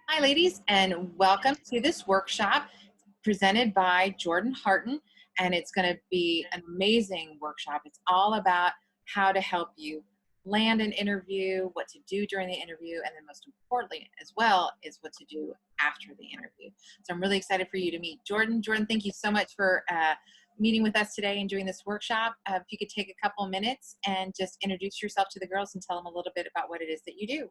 Hi, ladies, and welcome to this workshop presented by Jordan Harton. And it's going to be an amazing workshop. It's all about how to help you land an interview, what to do during the interview, and then most importantly, as well, is what to do after the interview. So I'm really excited for you to meet Jordan. Jordan, thank you so much for meeting with us today and doing this workshop. If you could take a couple minutes and just introduce yourself to the girls and tell them a little bit about what it is that you do.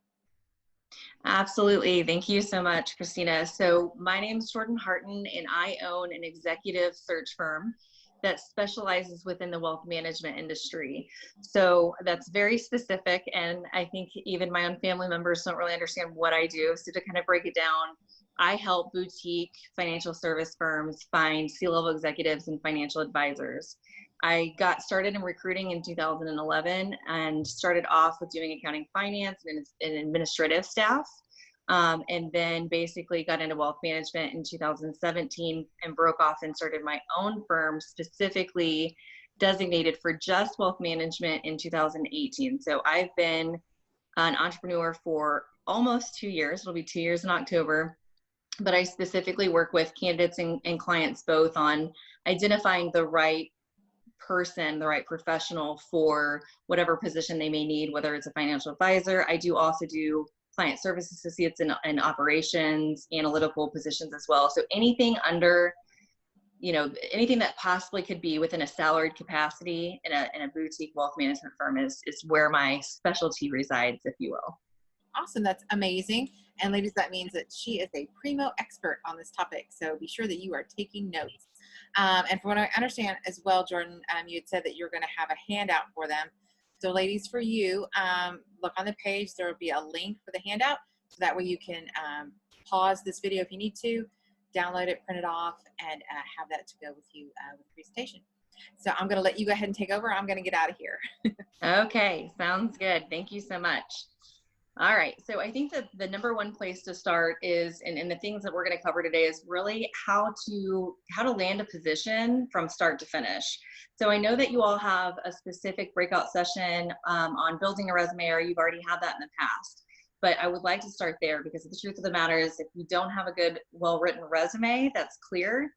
Absolutely. Thank you so much, Christina. So my name is Jordan Harton, and I own an executive search firm that specializes within the wealth management industry. So that's very specific, and I think even my own family members don't really understand what I do. So to kind of break it down, I help boutique financial service firms find C-level executives and financial advisors. I got started in recruiting in 2011 and started off with doing accounting, finance, and administrative staff. And then basically got into wealth management in 2017 and broke off and started my own firm specifically designated for just wealth management in 2018. So I've been an entrepreneur for almost 2 years. It'll be 2 years in October. But I specifically work with candidates and clients both on identifying the right person, the right professional for whatever position they may need, whether it's a financial advisor. I do also do client service associates in operations, analytical positions as well. So anything under, anything that possibly could be within a salaried capacity in a boutique wealth management firm is where my specialty resides, if you will. Awesome. That's amazing. And ladies, that means that she is a primo expert on this topic. So be sure that you are taking notes. And from what I understand as well, Jordan, you had said that you're going to have a handout for them. So ladies, for you, look on the page. There will be a link for the handout. So that way you can pause this video if you need to, download it, print it off, and have that to go with you with the presentation. So I'm going to let you go ahead and take over. I'm going to get out of here. Okay, sounds good. Thank you so much. All right, so I think that the number one place to start is, and the things that we're going to cover today is really how to land a position from start to finish. So I know that you all have a specific breakout session on building a resume, or you've already had that in the past. But I would like to start there because the truth of the matter is, if you don't have a good, well-written resume that's clear,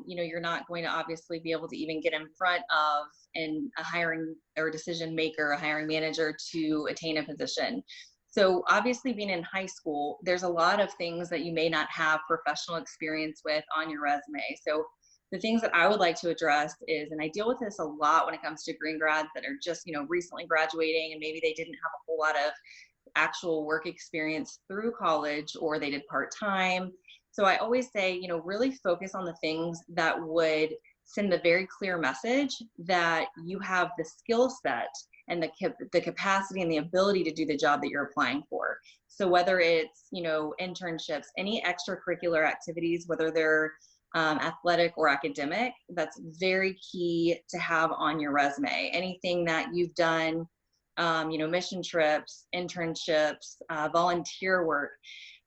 you're not going to obviously be able to even get in front of a hiring or decision maker, a hiring manager, to attain a position. So obviously, being in high school, there's a lot of things that you may not have professional experience with on your resume. So the things that I would like to address is, and I deal with this a lot when it comes to green grads that are just, recently graduating, and maybe they didn't have a whole lot of actual work experience through college, or they did part-time. So I always say, really focus on the things that would send the very clear message that you have the skill set and the capacity and the ability to do the job that you're applying for. So whether it's, internships, any extracurricular activities, whether they're athletic or academic, that's very key to have on your resume. Anything that you've done, mission trips, internships, volunteer work.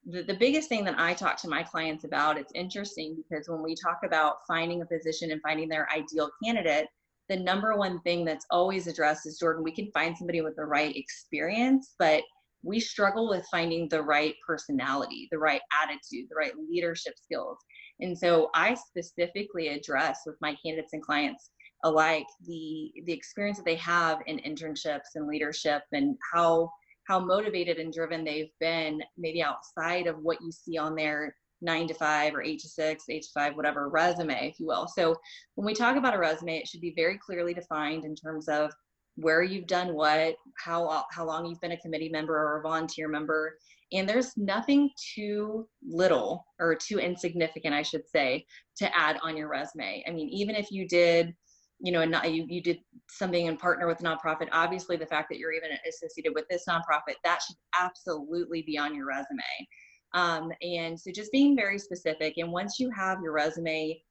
The biggest thing that I talk to my clients about, it's interesting because when we talk about finding a position and finding their ideal candidate, the number one thing that's always addressed is, Jordan, we can find somebody with the right experience, but we struggle with finding the right personality, the right attitude, the right leadership skills. And so I specifically address with my candidates and clients alike the experience that they have in internships and leadership, and how motivated and driven they've been, maybe outside of what you see on their 9 to 5 or 8 to 6, 8 to 5, whatever resume, if you will. So when we talk about a resume, it should be very clearly defined in terms of where you've done what, how long you've been a committee member or a volunteer member. And there's nothing too little or too insignificant, I should say, to add on your resume. I mean, even if you did, you did something and partner with a nonprofit, obviously the fact that you're even associated with this nonprofit, that should absolutely be on your resume. And so just being very specific. And once you have your resume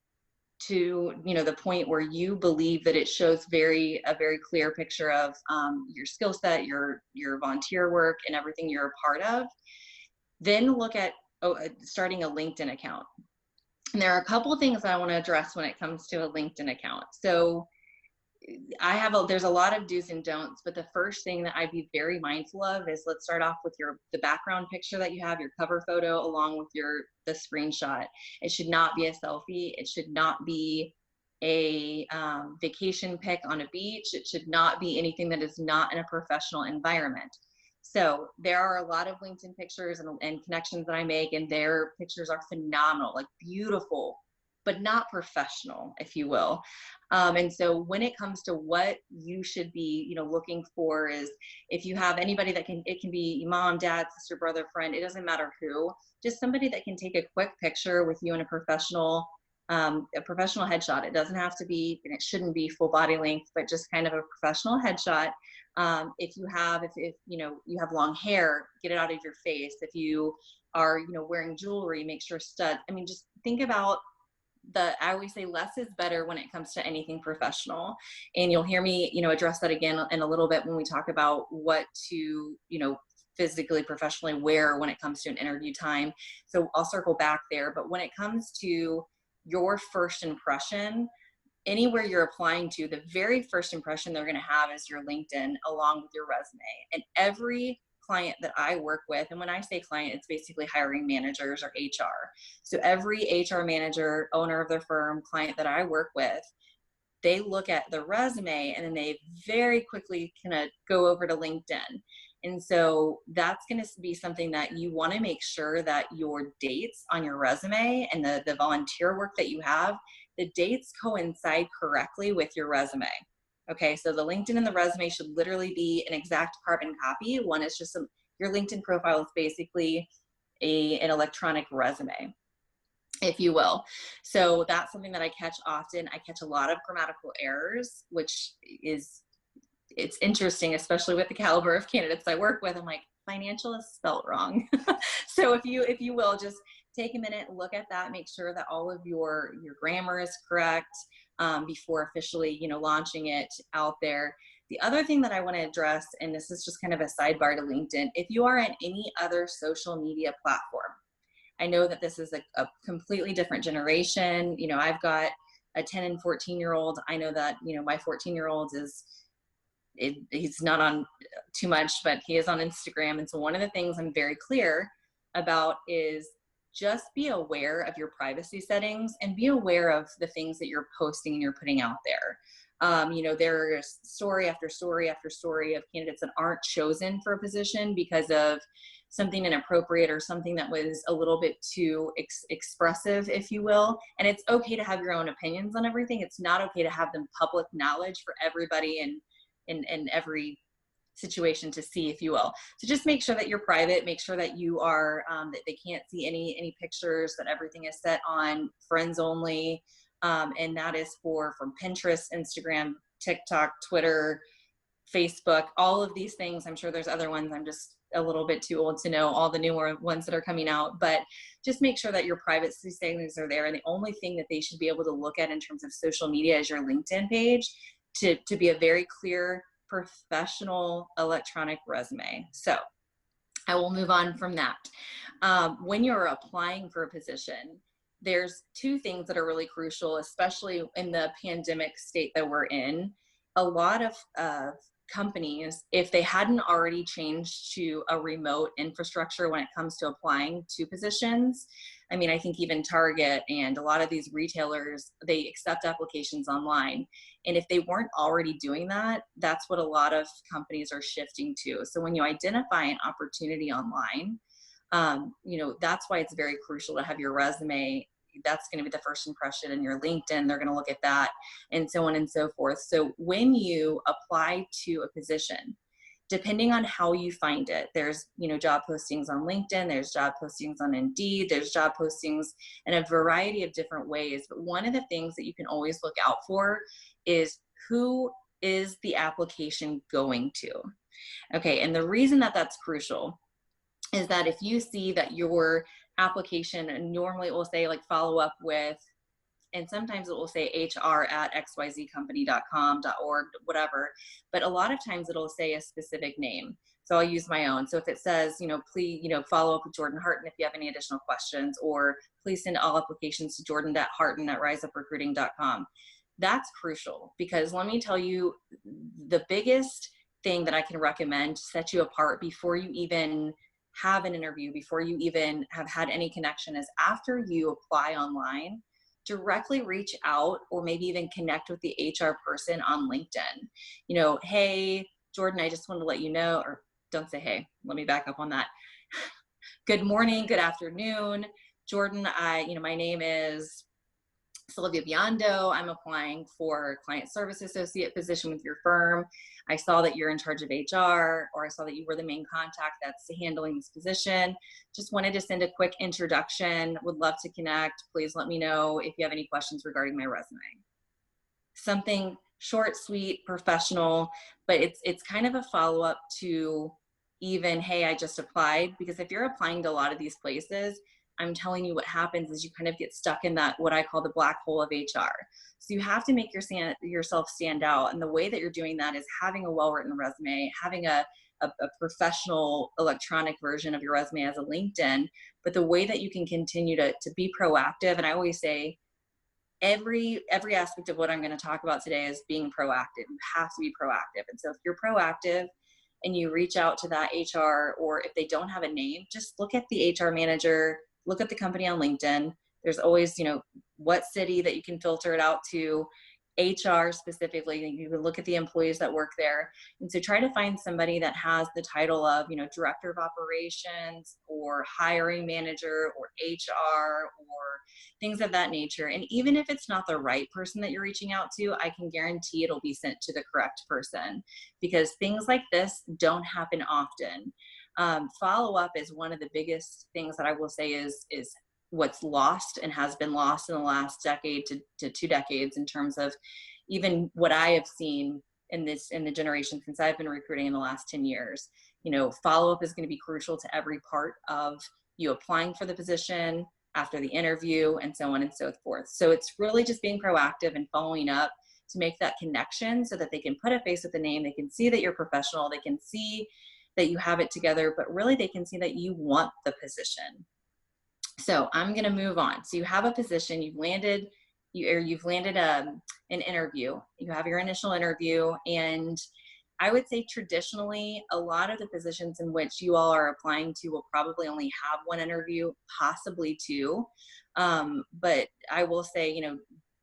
to, the point where you believe that it shows a very clear picture of your skill set, your volunteer work, and everything you're a part of, then look at starting a LinkedIn account. And there are a couple of things I want to address when it comes to a LinkedIn account. So there's a lot of do's and don'ts, but the first thing that I'd be very mindful of is, let's start off with the background picture that you have, your cover photo, along with the screenshot. It should not be a selfie. It should not be a vacation pic on a beach. It should not be anything that is not in a professional environment. So there are a lot of LinkedIn pictures and connections that I make, and their pictures are phenomenal, like beautiful, but not professional, if you will. And so when it comes to what you should be, looking for, is if you have anybody it can be mom, dad, sister, brother, friend, it doesn't matter who, just somebody that can take a quick picture with you in a professional headshot. It doesn't have to be, and it shouldn't be full body length, but just kind of a professional headshot. If you have long hair, get it out of your face. If you are, wearing jewelry, make sure studs. I mean, just think about I always say less is better when it comes to anything professional. And you'll hear me, address that again in a little bit when we talk about what to, physically, professionally wear when it comes to an interview time. So I'll circle back there. But when it comes to your first impression, anywhere you're applying to, the very first impression they're going to have is your LinkedIn along with your resume. And every client that I work with, and when I say client, it's basically hiring managers or HR. So every HR manager, owner of their firm, client that I work with, they look at the resume and then they very quickly kind of go over to LinkedIn. And so that's going to be something that you want to make sure that your dates on your resume and the volunteer work that you have, the dates coincide correctly with your resume. Okay, so the LinkedIn and the resume should literally be an exact carbon copy. One is just your LinkedIn profile is basically an electronic resume, if you will. So that's something that I catch often. I catch a lot of grammatical errors, which it's interesting, especially with the caliber of candidates I work with. I'm like, financial is spelled wrong. So if you will, just take a minute, look at that, make sure that all of your grammar is correct before officially, launching it out there. The other thing that I want to address, and this is just kind of a sidebar to LinkedIn, if you are in any other social media platform, I know that this is a completely different generation. I've got a 10 and 14-year-old. I know that, my 14-year-old he's not on too much, but he is on Instagram. And so one of the things I'm very clear about is just be aware of your privacy settings and be aware of the things that you're posting and you're putting out there. There's story after story after story of candidates that aren't chosen for a position because of something inappropriate or something that was a little bit too expressive, if you will. And it's okay to have your own opinions on everything. It's not okay to have them public knowledge for everybody and in every situation to see, if you will. So just make sure that you're private, make sure that you are, that they can't see any pictures, that everything is set on friends only. And that is from Pinterest, Instagram, TikTok, Twitter, Facebook, all of these things. I'm sure there's other ones. I'm just a little bit too old to know all the newer ones that are coming out, but just make sure that your privacy settings are there. And the only thing that they should be able to look at in terms of social media is your LinkedIn page to be a very clear, professional electronic resume. So I will move on from that. When you're applying for a position, there's two things that are really crucial, especially in the pandemic state that we're in. A lot of companies, if they hadn't already changed to a remote infrastructure when it comes to applying to positions, I mean, I think even Target and a lot of these retailers, they accept applications online. And if they weren't already doing that, that's what a lot of companies are shifting to. So when you identify an opportunity online, that's why it's very crucial to have your resume. That's going to be the first impression, in your LinkedIn. They're going to look at that, and so on and so forth. So when you apply to a position, depending on how you find it, there's, job postings on LinkedIn, there's job postings on Indeed, there's job postings in a variety of different ways. But one of the things that you can always look out for is, who is the application going to? Okay. And the reason that that's crucial is that if you see that your application, and normally it will say like follow up with, and sometimes it will say hr@xyzcompany.com.org, whatever, but a lot of times it'll say a specific name. So I'll use my own. So if it says, please, follow up with Jordan Harton if you have any additional questions, or please send all applications to jordan.harton@riseupreCruiting.com. That's crucial, because let me tell you, the biggest thing that I can recommend to set you apart before you even have an interview, before you even have had any connection, is after you apply online, directly reach out or maybe even connect with the HR person on LinkedIn. You know, hey, Jordan, I just wanted to let you know, or don't say hey, let me back up on that. Good morning, good afternoon, Jordan. My name is Sylvia Biondo. I'm applying for client service associate position with your firm. I saw that you're in charge of HR, or I saw that you were the main contact that's handling this position. Just wanted to send a quick introduction. Would love to connect. Please let me know if you have any questions regarding my resume. Something short, sweet, professional, but it's kind of a follow-up to even, hey, I just applied. Because if you're applying to a lot of these places, I'm telling you, what happens is you kind of get stuck in that, what I call the black hole of HR. So you have to make yourself stand out. And the way that you're doing that is having a well-written resume, having a professional electronic version of your resume as a LinkedIn. But the way that you can continue to be proactive, and I always say, every aspect of what I'm going to talk about today is being proactive. You have to be proactive. And so if you're proactive and you reach out to that HR, or if they don't have a name, just look at the HR manager, look at the company on LinkedIn. There's always, what city that you can filter it out to, HR specifically. You can look at the employees that work there. And so try to find somebody that has the title of, director of operations or hiring manager or HR or things of that nature. And even if it's not the right person that you're reaching out to, I can guarantee it'll be sent to the correct person, because things like this don't happen often. Follow up is one of the biggest things that I will say is what's lost and has been lost in the last decade to 2 decades, in terms of even what I have seen in the generation since I've been recruiting in the last 10 years. Follow up is going to be crucial to every part of you applying for the position, after the interview, and so on and so forth. So it's really just being proactive and following up to make that connection, so that they can put a face with the name. They can see that you're professional. They can see that you have it together, but really they can see that you want the position. So I'm going to move on. So you have a position, you've landed an interview, you have your initial interview. And I would say traditionally, a lot of the positions in which you all are applying to will probably only have one interview, possibly two. But I will say,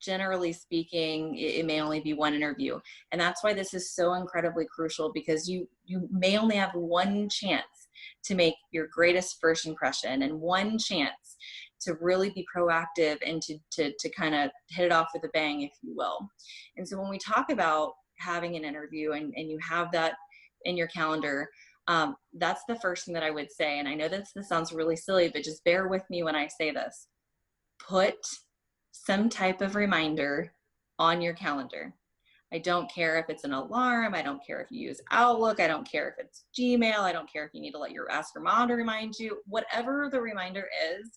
generally speaking, it may only be one interview. And that's why this is so incredibly crucial, because you may only have one chance to make your greatest first impression, and one chance to really be proactive and to kind of hit it off with a bang, if you will. And so when we talk about having an interview and you have that in your calendar, that's the first thing that I would say. And I know this sounds really silly, but just bear with me when I say this. Put some type of reminder on your calendar. I don't care if it's an alarm. I don't care if you use Outlook. I don't care if it's Gmail. I don't care if you need to ask your mom to remind you. Whatever the reminder is,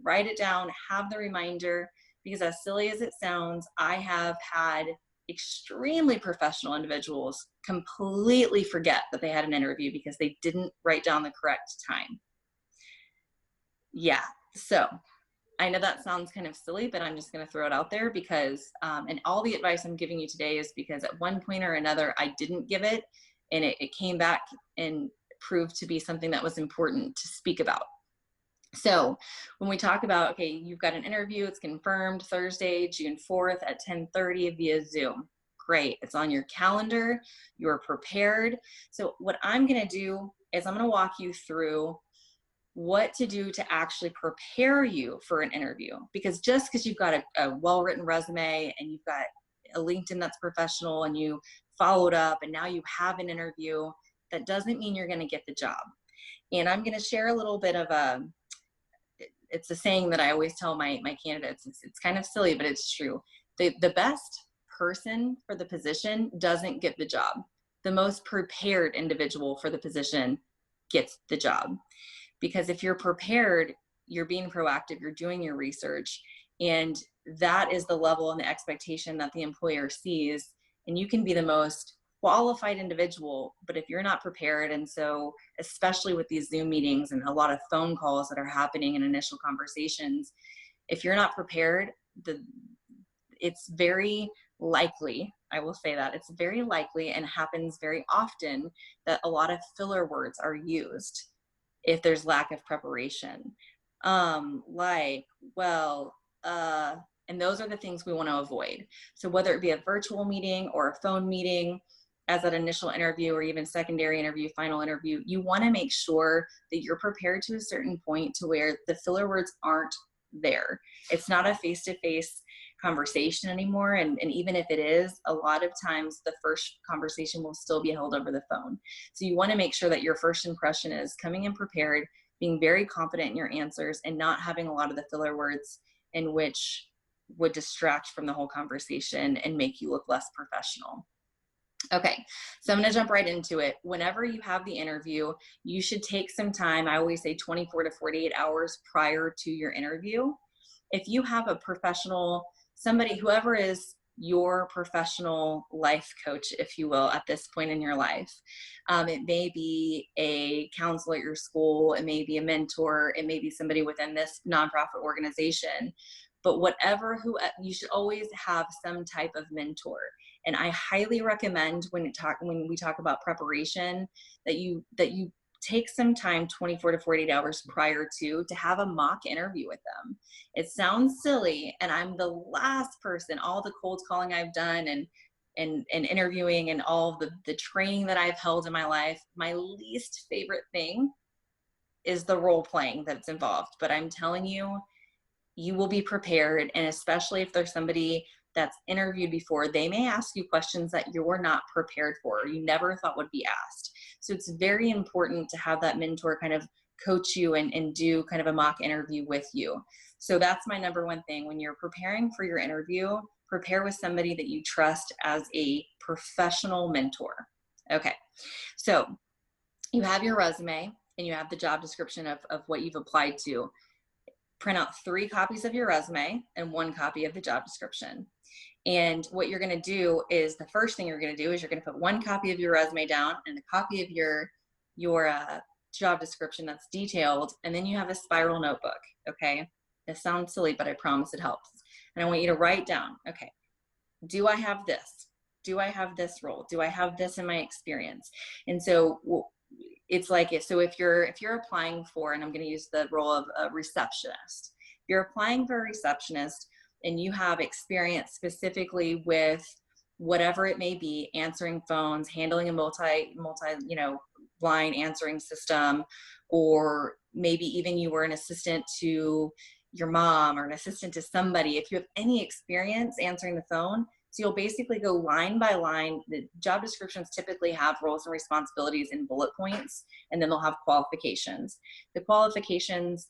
write it down, have the reminder, because as silly as it sounds, I have had extremely professional individuals completely forget that they had an interview because they didn't write down the correct time. Yeah, so I know that sounds kind of silly, but I'm just going to throw it out there because, and all the advice I'm giving you today is because at one point or another, I didn't give it, and it came back and proved to be something that was important to speak about. So when we talk about, okay, you've got an interview, it's confirmed Thursday, June 4th at 10:30 via Zoom. Great, it's on your calendar, you're prepared. So what I'm going to do is I'm going to walk you through what to do to actually prepare you for an interview. Because just because you've got a well-written resume and you've got a LinkedIn that's professional and you followed up and now you have an interview, that doesn't mean you're going to get the job. And I'm going to share a little bit of it's a saying that I always tell my candidates. It's kind of silly, but it's true. The best person for the position doesn't get the job. The most prepared individual for the position gets the job. Because if you're prepared, you're being proactive, you're doing your research, and that is the level and the expectation that the employer sees. And you can be the most qualified individual, but if you're not prepared, and so especially with these Zoom meetings and a lot of phone calls that are happening in initial conversations, if you're not prepared, it's very likely, I will say that it's very likely and happens very often that a lot of filler words are used if there's lack of preparation. Like, well, and those are the things we want to avoid. So whether it be a virtual meeting or a phone meeting, as that initial interview or even secondary interview, final interview, you want to make sure that you're prepared to a certain point to where the filler words aren't there. It's not a face-to-face conversation anymore. And even if it is, a lot of times the first conversation will still be held over the phone. So you want to make sure that your first impression is coming in prepared, being very confident in your answers, and not having a lot of the filler words in which would distract from the whole conversation and make you look less professional. Okay, so I'm going to jump right into it. Whenever you have the interview, you should take some time. I always say 24 to 48 hours prior to your interview. If you have a professional, somebody, whoever is your professional life coach, if you will, at this point in your life, it may be a counselor at your school, it may be a mentor, it may be somebody within this nonprofit organization, but whatever, you should always have some type of mentor. And I highly recommend when we talk about preparation that you take some time 24 to 48 hours prior to have a mock interview with them. It sounds silly, and I'm the last person, all the cold calling I've done and interviewing and all the training that I've held in my life, my least favorite thing is the role playing that's involved. But I'm telling you, you will be prepared. And especially if there's somebody that's interviewed before, they may ask you questions that you're not prepared for, or you never thought would be asked. So it's very important to have that mentor kind of coach you and do kind of a mock interview with you. So that's my number one thing. When you're preparing for your interview, prepare with somebody that you trust as a professional mentor. Okay, so you have your resume and you have the job description of what you've applied to. Print out 3 copies of your resume and 1 copy of the job description. And what you're going to do is, the first thing you're going to do is you're going to put 1 copy of your resume down and a copy of your job description that's detailed. And then you have a spiral notebook. Okay. This sounds silly, but I promise it helps. And I want you to write down, okay, do I have this? Do I have this role? Do I have this in my experience? And so it's like, so if you're applying for, and I'm going to use the role of a receptionist, if you're applying for a receptionist and you have experience specifically with whatever it may be, answering phones, handling a multi line answering system, or maybe even you were an assistant to your mom or an assistant to somebody, if you have any experience answering the phone. So you'll basically go line by line. The job descriptions typically have roles and responsibilities in bullet points, and then they'll have qualifications. The qualifications,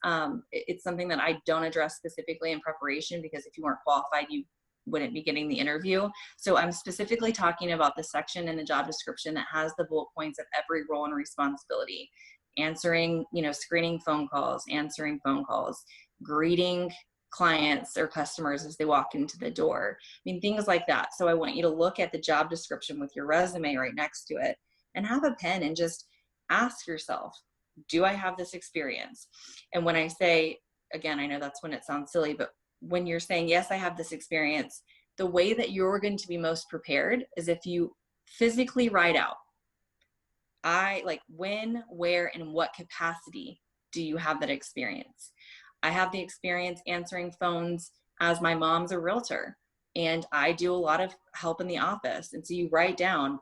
it's something that I don't address specifically in preparation, because if you weren't qualified, you wouldn't be getting the interview. So I'm specifically talking about the section in the job description that has the bullet points of every role and responsibility. Answering, screening phone calls, answering phone calls, greeting clients or customers as they walk into the door. I mean, things like that. So I want you to look at the job description with your resume right next to it and have a pen and just ask yourself, do I have this experience? And when I say, again, I know that's when it sounds silly, but when you're saying, yes, I have this experience, the way that you're going to be most prepared is if you physically write out, when, where, and what capacity do you have that experience? I have the experience answering phones as my mom's a realtor, and I do a lot of help in the office. And so you write down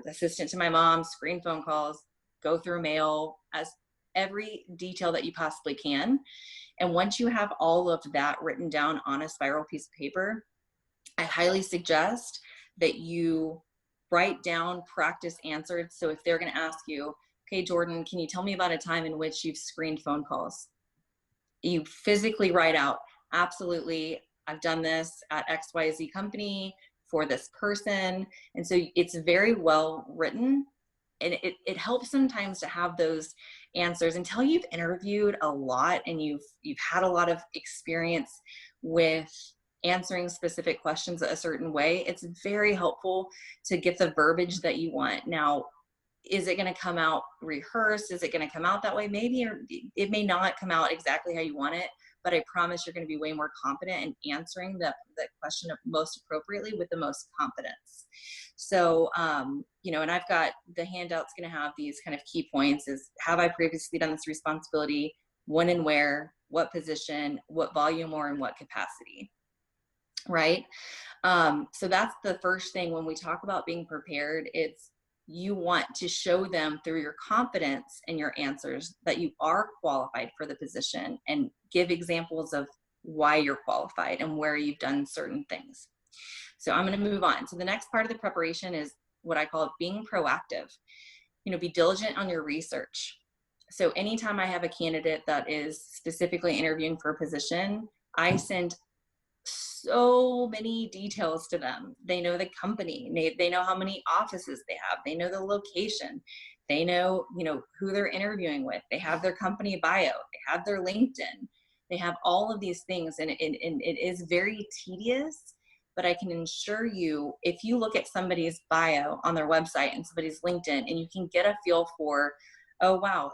assistant to my mom, screen phone calls, go through mail, as every detail that you possibly can. And once you have all of that written down on a spiral piece of paper, I highly suggest that you write down practice answers. So if they're going to ask you, okay, Jordan, can you tell me about a time in which you've screened phone calls? You physically write out, absolutely, I've done this at XYZ company for this person. And so it's very well written, and it helps sometimes to have those answers until you've interviewed a lot and you've had a lot of experience with answering specific questions a certain way. It's very helpful to get the verbiage that you want. Now, is it going to come out rehearsed? Is it going to come out that way? Maybe, or it may not come out exactly how you want it, but I promise you're going to be way more confident in answering the question most appropriately with the most confidence. So, and I've got the handout's going to have these kind of key points: is, have I previously done this responsibility? When and where? What position? What volume or in what capacity? Right? So that's the first thing when we talk about being prepared. It's, you want to show them through your confidence in your answers that you are qualified for the position, and give examples of why you're qualified and where you've done certain things. So I'm going to move on. So the next part of the preparation is what I call being proactive. Be diligent on your research. So anytime I have a candidate that is specifically interviewing for a position, I send so many details to them. They know the company, they know how many offices they have, they know the location, they know, who they're interviewing with, they have their company bio, they have their LinkedIn, they have all of these things. And it is very tedious, but I can assure you, if you look at somebody's bio on their website and somebody's LinkedIn, and you can get a feel for, oh wow,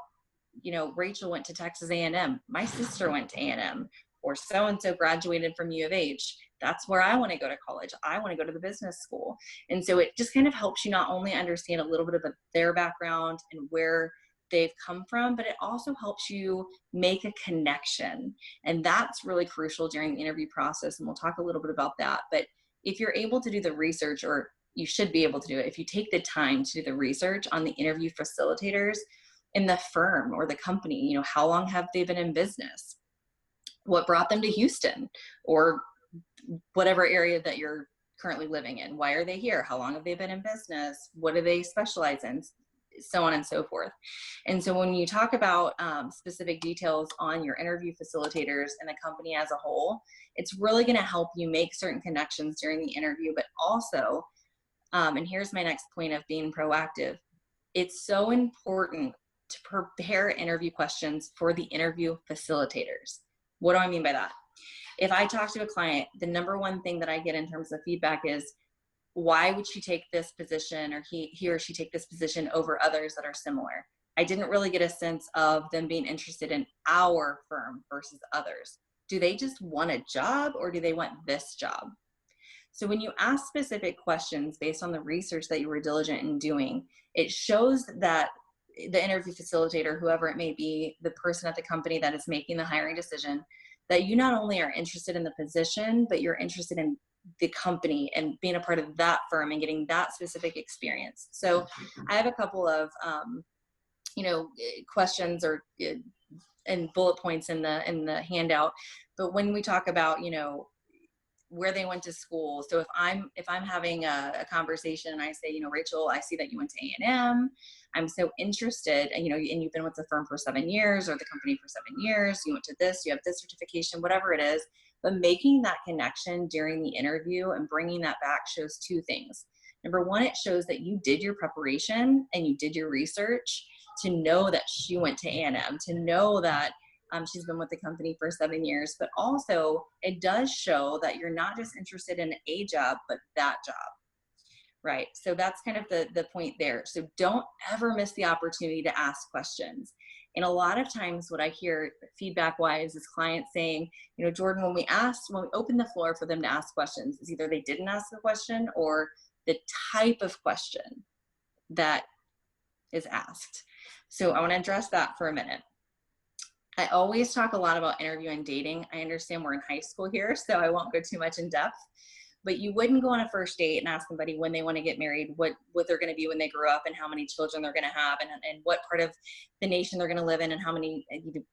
Rachel went to Texas A&M, my sister went to A&M, or so-and-so graduated from U of H. That's where I want to go to college. I want to go to the business school. And so it just kind of helps you not only understand a little bit of their background and where they've come from, but it also helps you make a connection. And that's really crucial during the interview process. And we'll talk a little bit about that. But if you're able to do the research, or you should be able to do it, if you take the time to do the research on the interview facilitators in the firm or the company, how long have they been in business? What brought them to Houston or whatever area that you're currently living in? Why are they here? How long have they been in business? What do they specialize in? So on and so forth. And so when you talk about specific details on your interview facilitators and the company as a whole, it's really going to help you make certain connections during the interview. But also, and here's my next point of being proactive, it's so important to prepare interview questions for the interview facilitators. What do I mean by that? If I talk to a client, the number one thing that I get in terms of feedback is, why would she take this position, or he or she take this position over others that are similar? I didn't really get a sense of them being interested in our firm versus others. Do they just want a job, or do they want this job? So when you ask specific questions based on the research that you were diligent in doing, it shows that the interview facilitator, whoever it may be, the person at the company that is making the hiring decision, that you not only are interested in the position, but you're interested in the company and being a part of that firm and getting that specific experience. So I have a couple of, questions or and bullet points in the handout. But when we talk about, where they went to school. So if I'm having a conversation and I say, Rachel, I see that you went to A&M. I'm so interested, and you've been with the firm for 7 years, or the company for 7 years. You went to this, you have this certification, whatever it is. But making that connection during the interview and bringing that back shows two things. Number one, it shows that you did your preparation and you did your research to know that she went to A&M, to know that she's been with the company for 7 years, but also it does show that you're not just interested in a job, but that job, right? So that's kind of the point there. So don't ever miss the opportunity to ask questions. And a lot of times what I hear feedback wise is clients saying, Jordan, when we open the floor for them to ask questions, is either they didn't ask the question or the type of question that is asked. So I want to address that for a minute. I always talk a lot about interview and dating. I understand we're in high school here, so I won't go too much in depth, but you wouldn't go on a first date and ask somebody when they want to get married, what they're going to be when they grow up, and how many children they're going to have, and what part of the nation they're going to live in, and how many,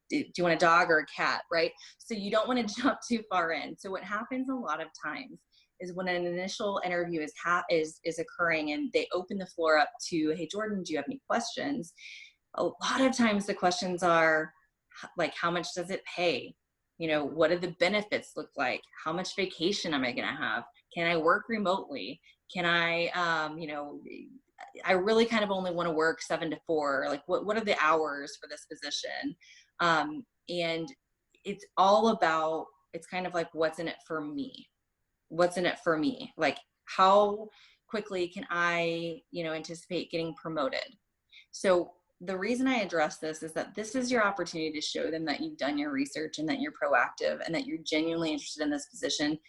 do you want a dog or a cat, right? So you don't want to jump too far in. So what happens a lot of times is when an initial interview is occurring and they open the floor up to, hey, Jordan, do you have any questions? A lot of times the questions are, like, how much does it pay? What do the benefits look like? How much vacation am I going to have? Can I work remotely? Can I, I really kind of only want to work 7 to 4. Like, what are the hours for this position? And it's all about, it's kind of like, what's in it for me? What's in it for me? Like, how quickly can I, anticipate getting promoted? So the reason I address this is that this is your opportunity to show them that you've done your research and that you're proactive and that you're genuinely interested in this position.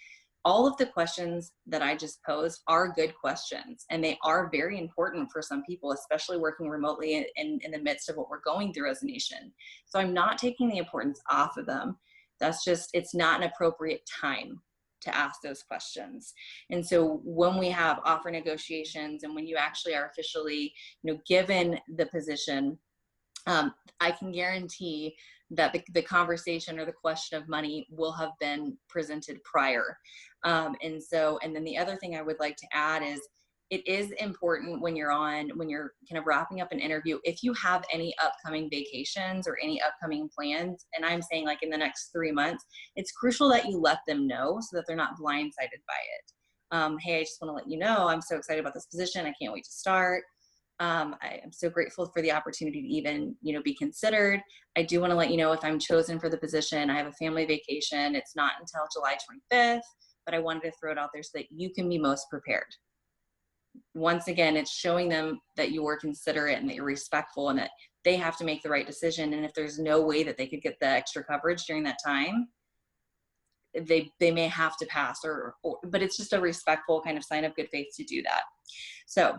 All of the questions that I just posed are good questions, and they are very important for some people, especially working remotely in the midst of what we're going through as a nation. So I'm not taking the importance off of them. That's just, it's not an appropriate time to ask those questions. And so when we have offer negotiations and when you actually are officially, given the position, I can guarantee that the conversation or the question of money will have been presented prior. And then the other thing I would like to add is, it is important when you're kind of wrapping up an interview, if you have any upcoming vacations or any upcoming plans, and I'm saying like in the next 3 months, it's crucial that you let them know so that they're not blindsided by it. Hey, I just want to let you know, I'm so excited about this position. I can't wait to start. I am so grateful for the opportunity to even, be considered. I do want to let you know if I'm chosen for the position, I have a family vacation. It's not until July 25th, but I wanted to throw it out there so that you can be most prepared. Once again, it's showing them that you are considerate and that you're respectful and that they have to make the right decision. And if there's no way that they could get the extra coverage during that time, they may have to pass but it's just a respectful kind of sign of good faith to do that. So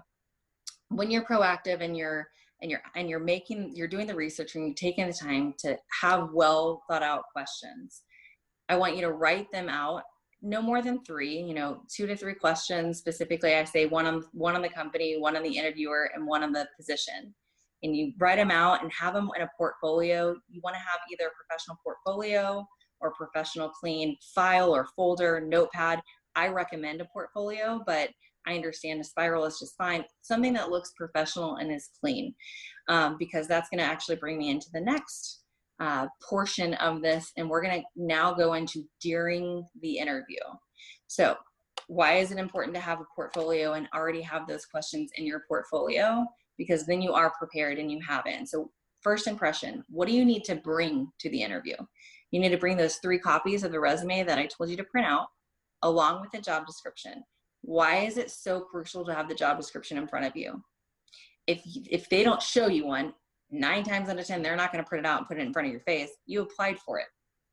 when you're proactive and you're doing the research and you're taking the time to have well thought out questions, I want you to write them out. No more than 3, 2 to 3 questions. Specifically, I say one on the company, one on the interviewer, and one on the position. And you write them out and have them in a portfolio. You want to have either a professional portfolio or professional clean file or folder, notepad. I recommend a portfolio, but I understand a spiral is just fine. Something that looks professional and is clean, because that's going to actually bring me into the next portion of this, and we're going to now go into during the interview. So why is it important to have a portfolio and already have those questions in your portfolio? Because then you are prepared and you have it. And so first impression, what do you need to bring to the interview? You need to bring those 3 copies of the resume that I told you to print out, along with the job description. Why is it so crucial to have the job description in front of you? If they don't show you one, 9 times out of 10, they're not going to print it out and put it in front of your face. You applied for it.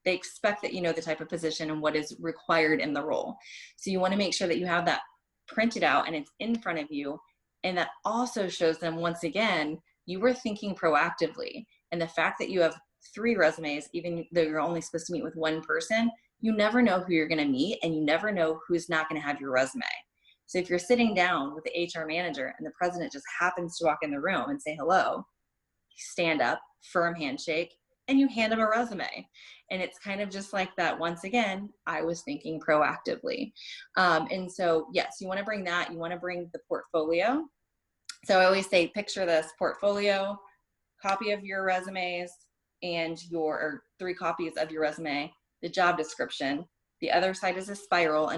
They expect that you know the type of position and what is required in the role. So you want to make sure that you have that printed out and it's in front of you. And that also shows them, once again, you were thinking proactively. And the fact that you have 3 resumes, even though you're only supposed to meet with 1 person, you never know who you're going to meet, and you never know who's not going to have your resume. So if you're sitting down with the HR manager and the president just happens to walk in the room and say hello, stand up, firm handshake, and you hand them a resume. And it's kind of just like that. Once again, I was thinking proactively. And so, yes, you want to bring that. You want to bring the portfolio. So I always say, picture this: portfolio, copy of your resumes, and or 3 copies of your resume, the job description. The other side is a spiral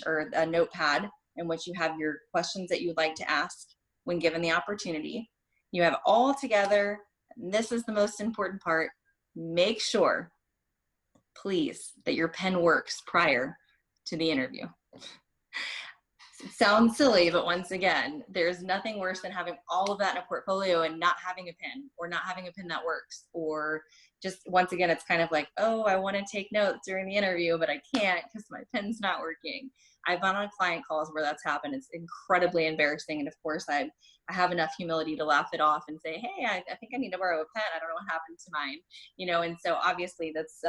or a notepad in which you have your questions that you would like to ask when given the opportunity. You have all together. And this is the most important part. Make sure, please, that your pen works prior to the interview. It sounds silly, but once again, there's nothing worse than having all of that in a portfolio and not having a pen, or not having a pen that works, or just, once again, it's kind of like, oh, I want to take notes during the interview, but I can't because my pen's not working. I've gone on client calls where that's happened. It's incredibly embarrassing. And of course, I have enough humility to laugh it off and say, hey, I think I need to borrow a pen. I don't know what happened to mine, and so obviously that's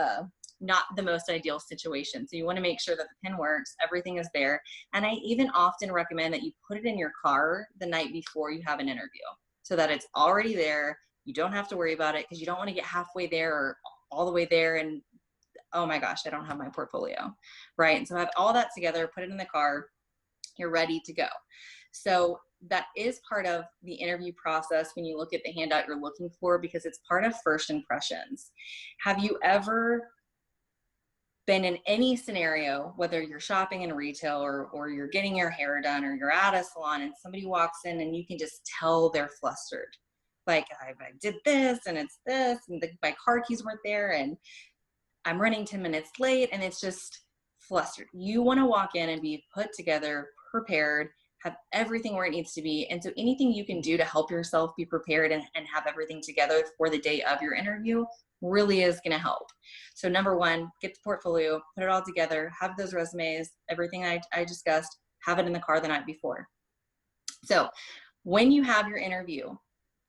not the most ideal situation. So you want to make sure that the pen works, everything is there. And I even often recommend that you put it in your car the night before you have an interview so that it's already there. You don't have to worry about it, because you don't want to get halfway there or all the way there and, oh my gosh, I don't have my portfolio, right? And so have all that together, put it in the car, you're ready to go. So that is part of the interview process when you look at the handout you're looking for, because it's part of first impressions. Have you ever been in any scenario, whether you're shopping in retail or you're getting your hair done or you're at a salon, and somebody walks in and you can just tell they're flustered? Like, I did this and it's this, and my car keys weren't there, and I'm running 10 minutes late, and it's just flustered. You want to walk in and be put together, prepared, have everything where it needs to be. And so anything you can do to help yourself be prepared and have everything together for the day of your interview really is going to help. So number one, get the portfolio, put it all together, have those resumes, everything I discussed, have it in the car the night before. So when you have your interview,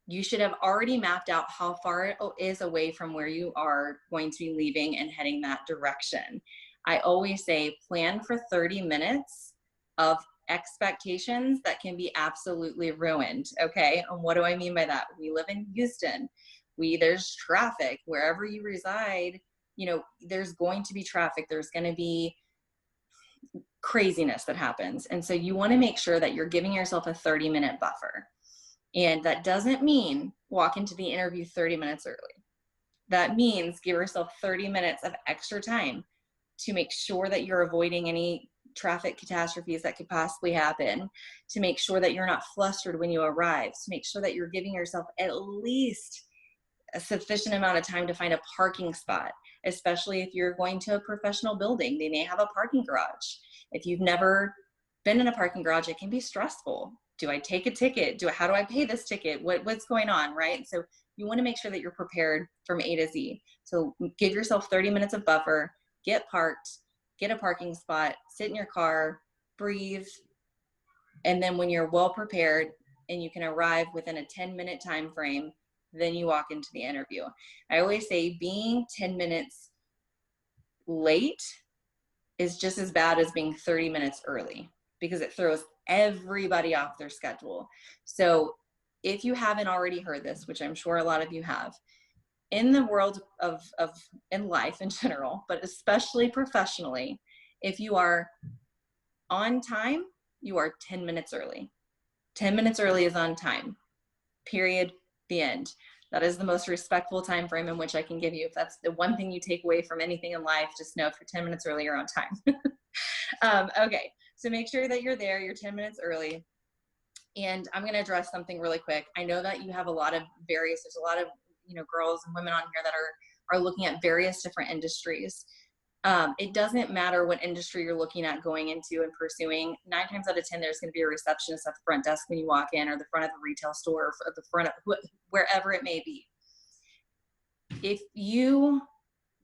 you should have already mapped out how far it is away from where you are going to be leaving and heading that direction. I always say plan for 30 minutes of expectations that can be absolutely ruined. Okay. And what do I mean by that? We live in Houston. There's traffic wherever you reside. There's going to be traffic. There's going to be craziness that happens. And so you want to make sure that you're giving yourself a 30-minute buffer. And that doesn't mean walk into the interview 30 minutes early. That means give yourself 30 minutes of extra time to make sure that you're avoiding any traffic catastrophes that could possibly happen, to make sure that you're not flustered when you arrive, to make sure that you're giving yourself at least a sufficient amount of time to find a parking spot, especially if you're going to a professional building. They may have a parking garage. If you've never been in a parking garage, it can be stressful. Do I take a ticket? How do I pay this ticket? What's going on, right? So you want to make sure that you're prepared from A to Z. So give yourself 30 minutes of buffer, get parked, get a parking spot, sit in your car, breathe. And then when you're well prepared and you can arrive within a 10-minute time frame, then you walk into the interview. I always say being 10 minutes late is just as bad as being 30 minutes early, because it throws everybody off their schedule. So if you haven't already heard this, which I'm sure a lot of you have, in the world in life in general, but especially professionally, if you are on time, you are 10 minutes early. 10 minutes early is on time, period, the end. That is the most respectful time frame in which I can give you. If that's the one thing you take away from anything in life, just know if you're 10 minutes early, you're on time. Okay, so make sure that you're there, you're 10 minutes early. And I'm gonna address something really quick. I know that you have there's a lot of girls and women on here that are looking at various different industries. It doesn't matter what industry you're looking at going into and pursuing. 9 times out of 10, there's going to be a receptionist at the front desk when you walk in, or the front of the retail store, or at the front of wherever it may be. If you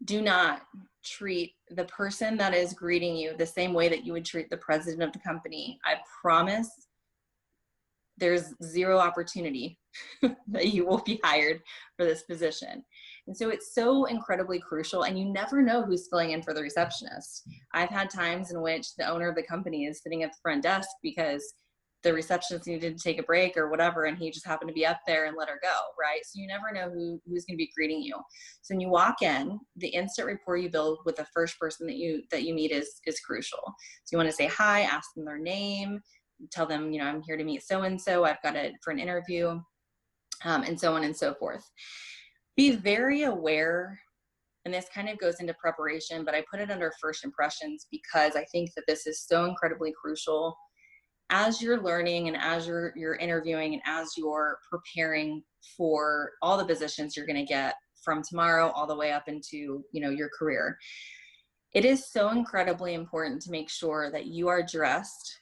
do not treat the person that is greeting you the same way that you would treat the president of the company, I promise there's zero opportunity that you will be hired for this position. And so it's so incredibly crucial, and you never know who's filling in for the receptionist. I've had times in which the owner of the company is sitting at the front desk because the receptionist needed to take a break or whatever, and he just happened to be up there and let her go, right? So you never know who's going to be greeting you. So when you walk in, the instant rapport you build with the first person that you meet is crucial. So you want to say hi, ask them their name, tell them, I'm here to meet so-and-so, I've got it for an interview, and so on and so forth. Be very aware, and this kind of goes into preparation, but I put it under first impressions because I think that this is so incredibly crucial as you're learning and as you're interviewing and as you're preparing for all the positions you're going to get from tomorrow all the way up into, your career. It is so incredibly important to make sure that you are dressed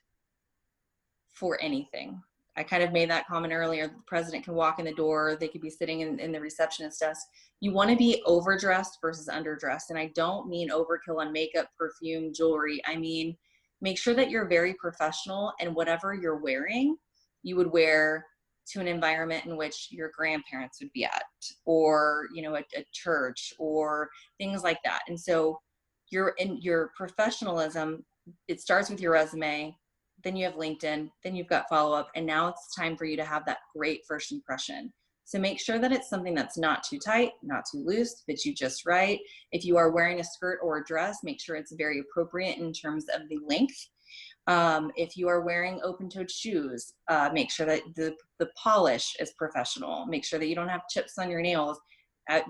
for anything. I kind of made that comment earlier. The president can walk in the door, they could be sitting in the receptionist desk. You want to be overdressed versus underdressed. And I don't mean overkill on makeup, perfume, jewelry. I mean, make sure that you're very professional, and whatever you're wearing, you would wear to an environment in which your grandparents would be at, or, a church, or things like that. And so your professionalism, it starts with your resume, then you have LinkedIn, then you've got follow-up, and now it's time for you to have that great first impression. So make sure that it's something that's not too tight, not too loose, fits you just right. If you are wearing a skirt or a dress, make sure it's very appropriate in terms of the length. If you are wearing open-toed shoes, make sure that the polish is professional. Make sure that you don't have chips on your nails.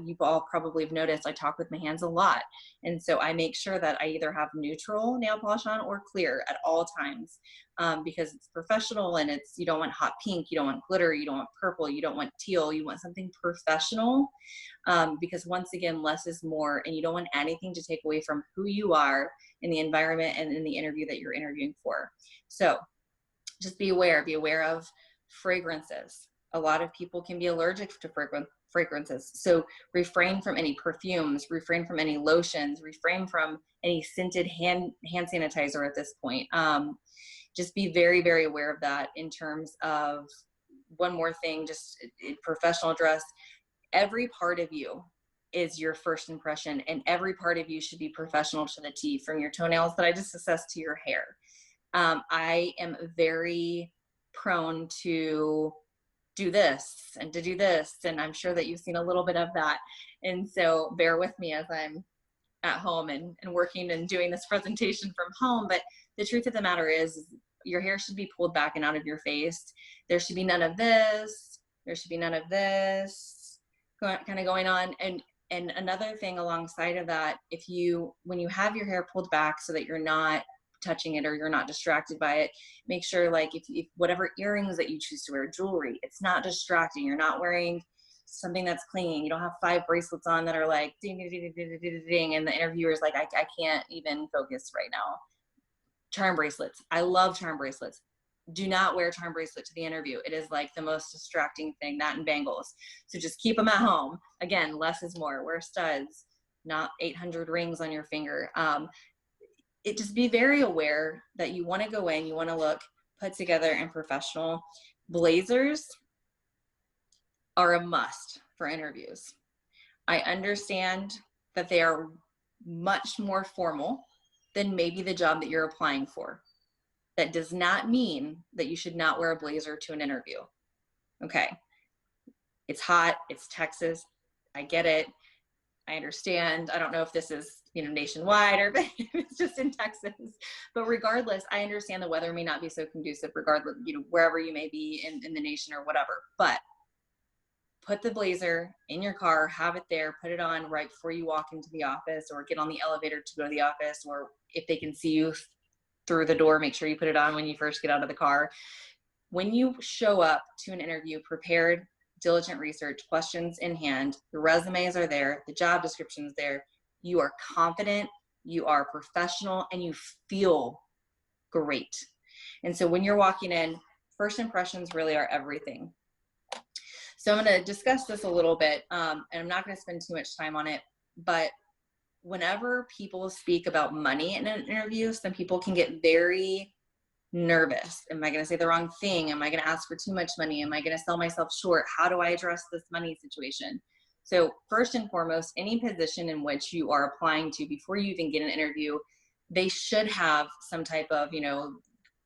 You all probably have noticed I talk with my hands a lot. And so I make sure that I either have neutral nail polish on or clear at all times, because it's professional, and you don't want hot pink, you don't want glitter, you don't want purple, you don't want teal, you want something professional, because once again, less is more, and you don't want anything to take away from who you are in the environment and in the interview that you're interviewing for. So Just be aware of fragrances. A lot of people can be allergic to fragrances. So refrain from any perfumes, refrain from any lotions, refrain from any scented hand sanitizer at this point. Just be very, very aware of that. In terms of one more thing, just in professional dress, every part of you is your first impression, and every part of you should be professional to the T, from your toenails that I just assessed to your hair. I am very prone to do this and to do this, and I'm sure that you've seen a little bit of that. And so bear with me as I'm at home and working and doing this presentation from home. But the truth of the matter is your hair should be pulled back and out of your face. There should be none of this. There should be none of this kind of going on. And another thing alongside of that, when you have your hair pulled back so that you're not touching it or you're not distracted by it, make sure, like, if whatever earrings that you choose to wear, jewelry, it's not distracting. You're not wearing something that's clinging. You don't have 5 bracelets on that are like ding, ding, ding, ding, ding, ding, ding, and the interviewer's like, I can't even focus right now. Charm bracelets. I love charm bracelets. Do not wear a charm bracelet to the interview. It is like the most distracting thing, that and bangles. So just keep them at home. Again, less is more. Wear studs, not 800 rings on your finger. Just be very aware that you want to go in, you want to look put together and professional. Blazers are a must for interviews. I understand that they are much more formal than maybe the job that you're applying for. That does not mean that you should not wear a blazer to an interview. Okay. It's hot. It's Texas. I get it. I understand. I don't know if this is, nationwide or if it's just in Texas, but regardless, I understand the weather may not be so conducive regardless, wherever you may be in the nation or whatever, but put the blazer in your car, have it there, put it on right before you walk into the office or get on the elevator to go to the office, or if they can see you through the door, make sure you put it on when you first get out of the car. When you show up to an interview prepared, diligent research, questions in hand, the resumes are there, the job description is there, you are confident, you are professional, and you feel great. And so when you're walking in, first impressions really are everything. So I'm going to discuss this a little bit, and I'm not going to spend too much time on it, but whenever people speak about money in an interview, some people can get very nervous. Am I going to say the wrong thing? Am I going to ask for too much money? Am I going to sell myself short? How do I address this money situation? So first and foremost, any position in which you are applying to before you even get an interview, they should have some type of,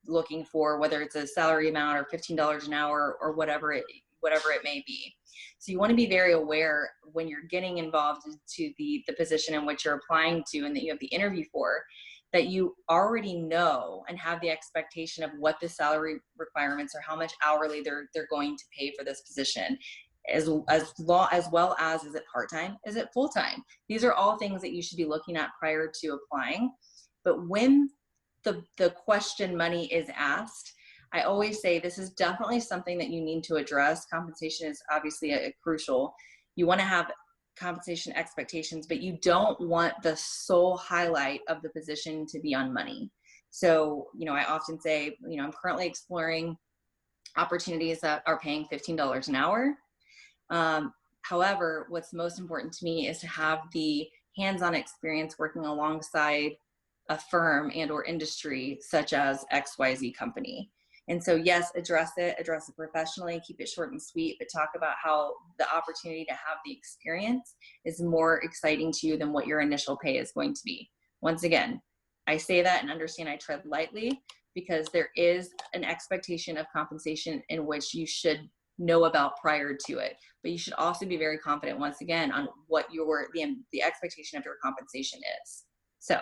looking for, whether it's a salary amount or $15 an hour or whatever it may be. So you want to be very aware when you're getting involved into the position in which you're applying to and that you have the interview for, that you already know and have the expectation of what the salary requirements or how much hourly they're going to pay for this position, as well as is it part-time, is it full-time? These are all things that you should be looking at prior to applying. But when the question money is asked, I always say this is definitely something that you need to address. Compensation is obviously a crucial. You want to have compensation expectations, but you don't want the sole highlight of the position to be on money. So, I often say, I'm currently exploring opportunities that are paying $15 an hour. However, what's most important to me is to have the hands-on experience working alongside a firm and or industry such as XYZ company. And so yes, address it professionally, keep it short and sweet, but talk about how the opportunity to have the experience is more exciting to you than what your initial pay is going to be. Once again, I say that and understand I tread lightly because there is an expectation of compensation in which you should know about prior to it, but you should also be very confident once again on what the expectation of your compensation is. So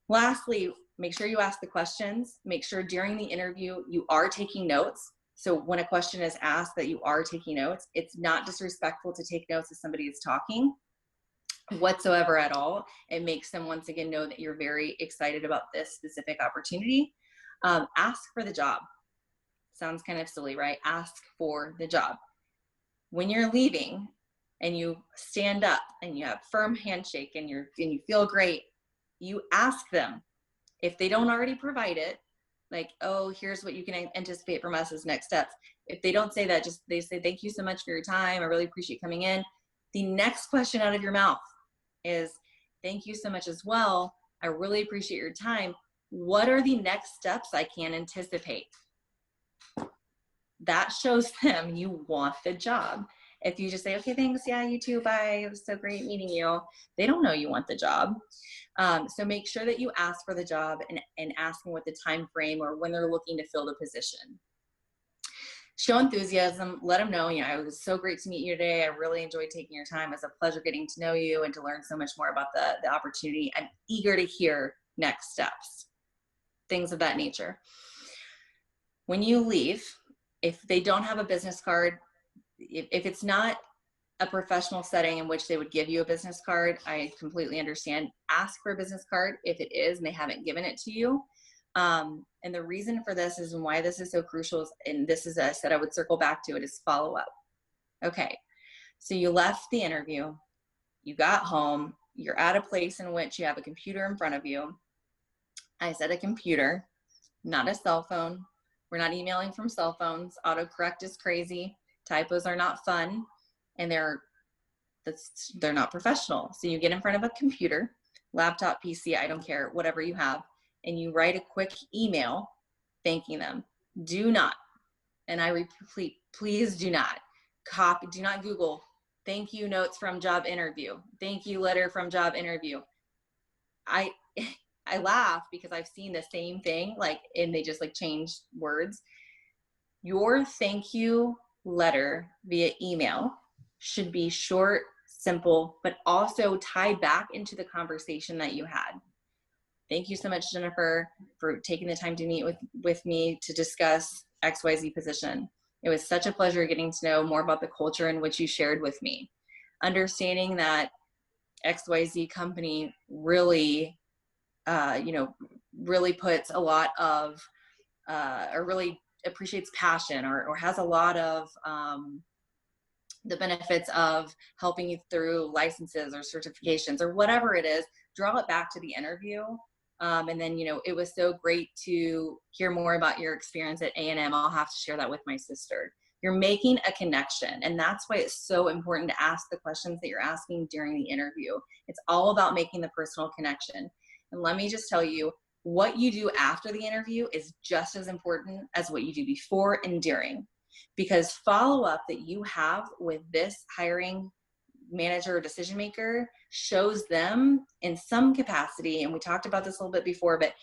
lastly, make sure you ask the questions. Make sure during the interview you are taking notes. So when a question is asked that you are taking notes, it's not disrespectful to take notes as somebody is talking whatsoever at all. It makes them once again know that you're very excited about this specific opportunity. Ask for the job. Sounds kind of silly, right? Ask for the job. When you're leaving and you stand up and you have firm handshake and you feel great, you ask them. If they don't already provide it, Like, oh, here's what you can anticipate from us as next steps. If they don't say that, just they say, thank you so much for your time. I really appreciate coming in. The next question out of your mouth is, thank you so much as well. I really appreciate your time. What are the next steps I can anticipate? That shows them you want the job. If you just say, okay, thanks, yeah, you too, bye, it was so great meeting you, they don't know you want the job. So make sure that you ask for the job and ask them what the time frame or when they're looking to fill the position. Show enthusiasm, let them know, it was so great to meet you today. I really enjoyed taking your time. It's a pleasure getting to know you and to learn so much more about the opportunity. I'm eager to hear next steps, things of that nature. When you leave, if they don't have a business card, if it's not a professional setting in which they would give you a business card, I completely understand. Ask for a business card if it is and they haven't given it to you. And the reason for this is, and why this is so crucial, and this is, I said I would circle back to it, is follow up. Okay, so you left the interview, you got home, you're at a place in which you have a computer in front of you. I said a computer, not a cell phone. We're not emailing from cell phones. Autocorrect is crazy. Typos are not fun, and they're not professional. So you get in front of a computer, laptop, PC, I don't care, whatever you have, and you write a quick email thanking them. Do not, and I repeat, please do not copy, do not Google thank you notes from job interview, thank you letter from job interview. I laugh because I've seen the same thing, and they just change words. Your thank you letter via email should be short, simple, but also tie back into the conversation that you had. Thank you so much, Jennifer, for taking the time to meet with me to discuss XYZ position. It was such a pleasure getting to know more about the culture in which you shared with me. Understanding that XYZ company really, really puts a lot of, or really appreciates passion, or has a lot of the benefits of helping you through licenses or certifications or whatever it is, draw it back to the interview. And then, it was so great to hear more about your experience at A&M. I'll have to share that with my sister. You're making a connection, and that's why it's so important to ask the questions that you're asking during the interview. It's all about making the personal connection. And let me just tell you, what you do after the interview is just as important as what you do before and during, because follow-up that you have with this hiring manager or decision maker shows them in some capacity, and we talked about this a little bit before, but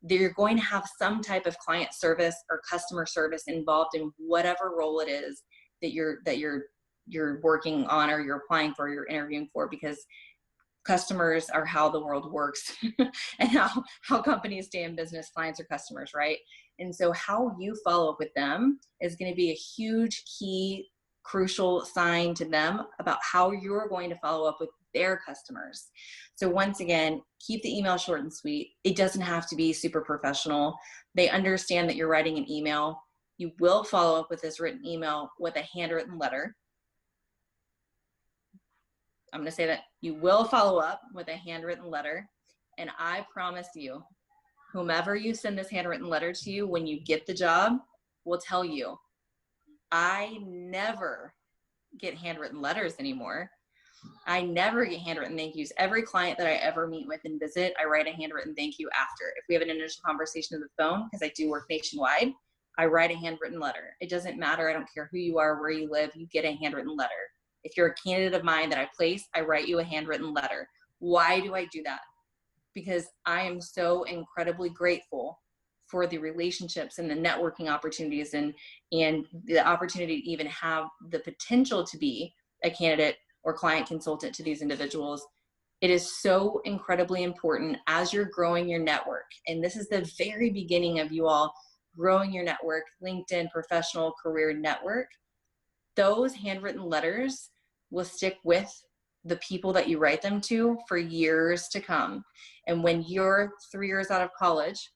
they're going to have some type of client service or customer service involved in whatever role it is that you're working on, or you're applying for, you're interviewing for, because customers are how the world works and how companies stay in business. Clients are customers, right? And so how you follow up with them is going to be a huge key, crucial sign to them about how you're going to follow up with their customers. So once again, keep the email short and sweet. It doesn't have to be super professional. They understand that you're writing an email. You will follow up with this written email with a handwritten letter. I'm going to say that you will follow up with a handwritten letter. And I promise you, whomever you send this handwritten letter to, you when you get the job, will tell you, I never get handwritten letters anymore. I never get handwritten thank yous. Every client that I ever meet with and visit, I write a handwritten thank you after. If we have an initial conversation on the phone, because I do work nationwide, I write a handwritten letter. It doesn't matter. I don't care who you are, where you live, you get a handwritten letter. If you're a candidate of mine that I place, I write you a handwritten letter. Why do I do that? Because I am so incredibly grateful for the relationships and the networking opportunities and the opportunity to even have the potential to be a candidate or client consultant to these individuals. It is so incredibly important as you're growing your network. And this is the very beginning of you all growing your network, LinkedIn professional career network. Those handwritten letters will stick with the people that you write them to for years to come. And when you're 3 years out of college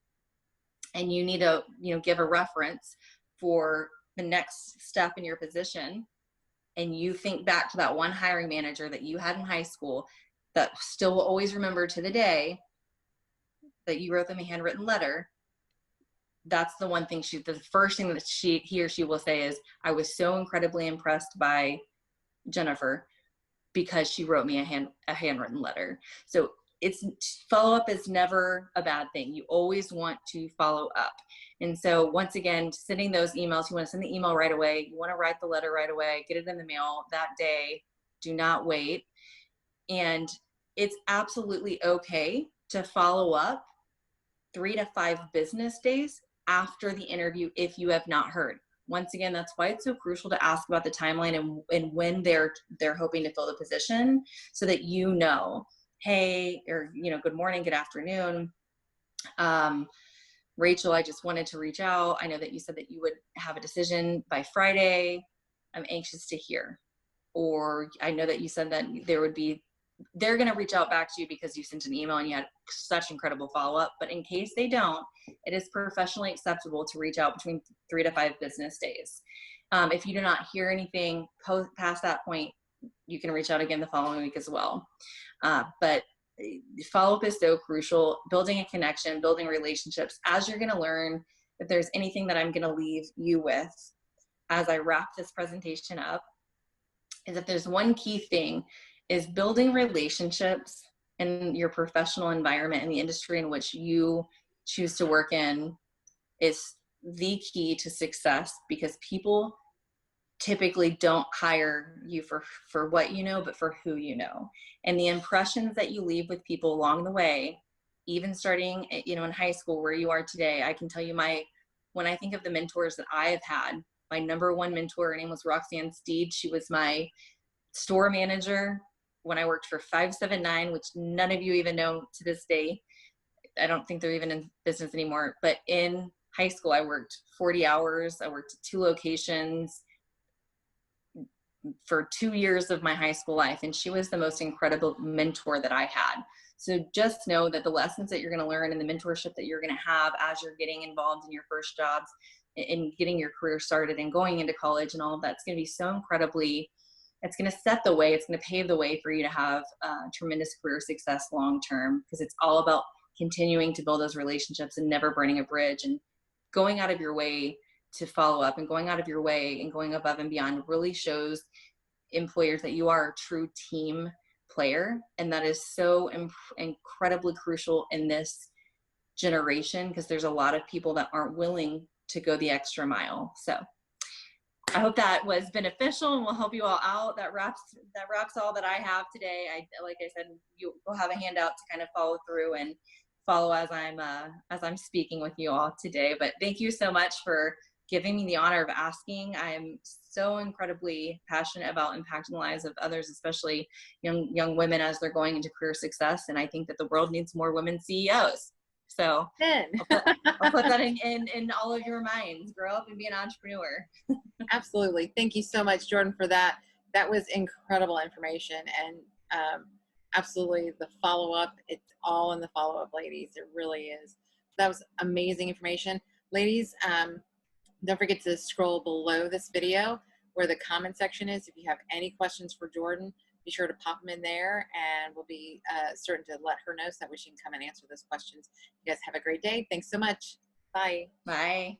and you need to, give a reference for the next step in your position, and you think back to that one hiring manager that you had in high school that still will always remember to the day that you wrote them a handwritten letter, that's the one thing the first thing that he or she will say is, I was so incredibly impressed by Jennifer because she wrote me a handwritten letter. So it's follow up is never a bad thing. You always want to follow up. And so once again, sending those emails, you want to send the email right away. You want to write the letter right away, get it in the mail that day. Do not wait. And it's absolutely okay to follow up 3 to 5 business days after the interview if you have not heard. Once again, that's why it's so crucial to ask about the timeline and when they're hoping to fill the position, so that you know, hey, or good morning, good afternoon, Rachel, I just wanted to reach out. I know that you said that you would have a decision by Friday. I'm anxious to hear. Or I know that you said that they're going to reach out back to you because you sent an email and you had such incredible follow-up. But in case they don't, it is professionally acceptable to reach out between 3 to 5 business days. If you do not hear anything past that point, you can reach out again the following week as well. But follow-up is so crucial. Building a connection, building relationships. As you're going to learn, if there's anything that I'm going to leave you with as I wrap this presentation up, is if there's one key thing, is building relationships in your professional environment, in the industry in which you choose to work in, is the key to success, because people typically don't hire you for what you know, but for who you know. And the impressions that you leave with people along the way, even starting in high school where you are today. I can tell you, when I think of the mentors that I have had, my number one mentor, her name was Roxanne Steed. She was my store manager when I worked for 579, which none of you even know to this day. I don't think they're even in business anymore. But in high school, I worked 40 hours. I worked at 2 locations for 2 years of my high school life. And she was the most incredible mentor that I had. So just know that the lessons that you're going to learn and the mentorship that you're going to have as you're getting involved in your first jobs and getting your career started and going into college and all of that's going to be so incredibly, it's going to set the way, it's going to pave the way for you to have tremendous career success long term, because it's all about continuing to build those relationships and never burning a bridge, and going out of your way to follow up and going out of your way and going above and beyond really shows employers that you are a true team player. And that is so incredibly crucial in this generation, because there's a lot of people that aren't willing to go the extra mile. So I hope that was beneficial and will help you all out. That wraps all that I have today. Like I said, you will have a handout to kind of follow through and follow as I'm speaking with you all today. But thank you so much for giving me the honor of asking. I am so incredibly passionate about impacting the lives of others, especially young women as they're going into career success. And I think that the world needs more women CEOs. So I'll put that in all of your minds. Grow up and be an entrepreneur. Absolutely. Thank you so much, Jordan, for that. That was incredible information. And absolutely, the follow-up, it's all in the follow-up, ladies. It really is. That was amazing information. Ladies, don't forget to scroll below this video where the comment section is. If you have any questions for Jordan, be sure to pop them in there, and we'll be certain to let her know so that we can come and answer those questions. You guys have a great day. Thanks so much. Bye. Bye.